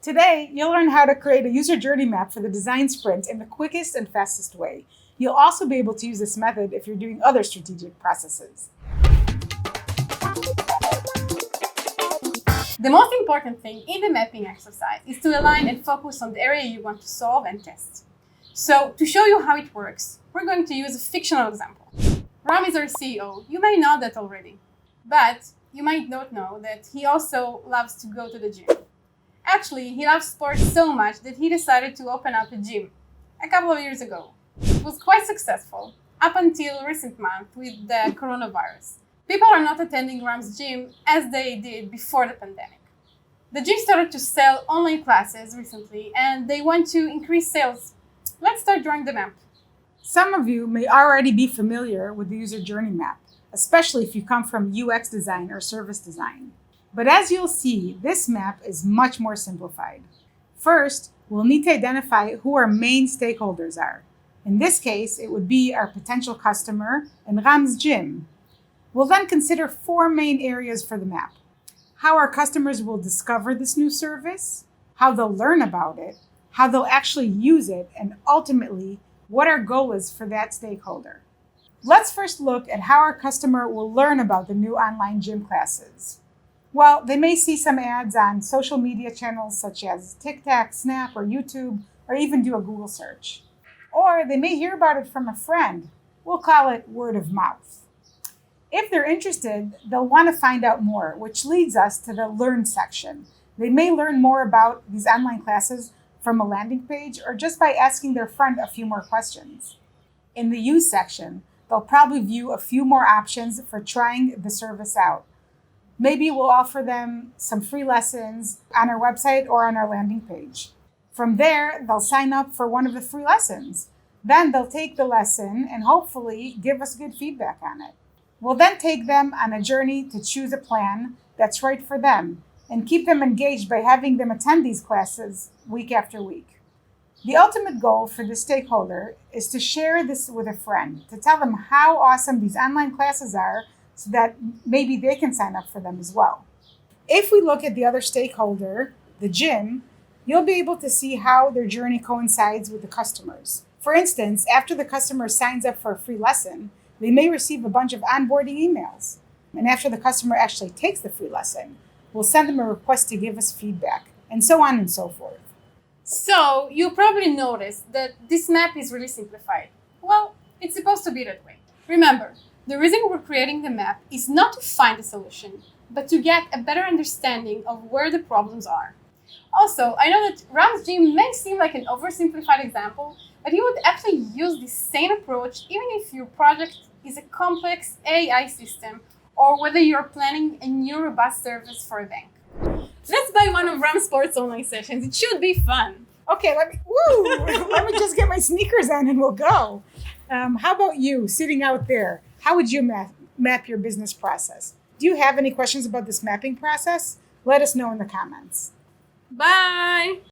Today, you'll learn how to create a user journey map for the design sprint in the quickest and fastest way. You'll also be able to use this method if you're doing other strategic processes. The most important thing in the mapping exercise is to align and focus on the area you want to solve and test. So, to show you how it works, we're going to use a fictional example. Ram is our CEO. You may know that already. But you might not know that he also loves to go to the gym. Actually, he loves sports so much that he decided to open up a gym a couple of years ago. It was quite successful up until recent month with the coronavirus. People are not attending Ram's gym as they did before the pandemic. The gym started to sell online classes recently and they want to increase sales. Let's start drawing the map. Some of you may already be familiar with the user journey map, especially if you come from UX design or service design. But as you'll see, this map is much more simplified. First, we'll need to identify who our main stakeholders are. In this case, it would be our potential customer and Ram's gym. We'll then consider 4 main areas for the map: how our customers will discover this new service, how they'll learn about it, how they'll actually use it, and ultimately, what our goal is for that stakeholder. Let's first look at how our customer will learn about the new online gym classes. Well, they may see some ads on social media channels such as TikTok, Snap, or YouTube, or even do a Google search. Or they may hear about it from a friend. We'll call it word of mouth. If they're interested, they'll want to find out more, which leads us to the Learn section. They may learn more about these online classes from a landing page or just by asking their friend a few more questions. In the Use section, they'll probably view a few more options for trying the service out. Maybe we'll offer them some free lessons on our website or on our landing page. From there, they'll sign up for one of the free lessons. Then they'll take the lesson and hopefully give us good feedback on it. We'll then take them on a journey to choose a plan that's right for them and keep them engaged by having them attend these classes week after week. The ultimate goal for the stakeholder is to share this with a friend, to tell them how awesome these online classes are so that maybe they can sign up for them as well. If we look at the other stakeholder, the gym, you'll be able to see how their journey coincides with the customers. For instance, after the customer signs up for a free lesson, they may receive a bunch of onboarding emails. And after the customer actually takes the free lesson, we'll send them a request to give us feedback, and so on and so forth. So, you probably noticed that this map is really simplified. Well, it's supposed to be that way. Remember, the reason we're creating the map is not to find a solution, but to get a better understanding of where the problems are. Also, I know that Ram's gym may seem like an oversimplified example, but you would actually use the same approach even if your project is a complex AI system or whether you're planning a new robust service for a bank. Let's buy one of Ram's sports online sessions. It should be fun. Okay, let me just get my sneakers on and we'll go. How about you, sitting out there? How would you map your business process? Do you have any questions about this mapping process? Let us know in the comments. Bye!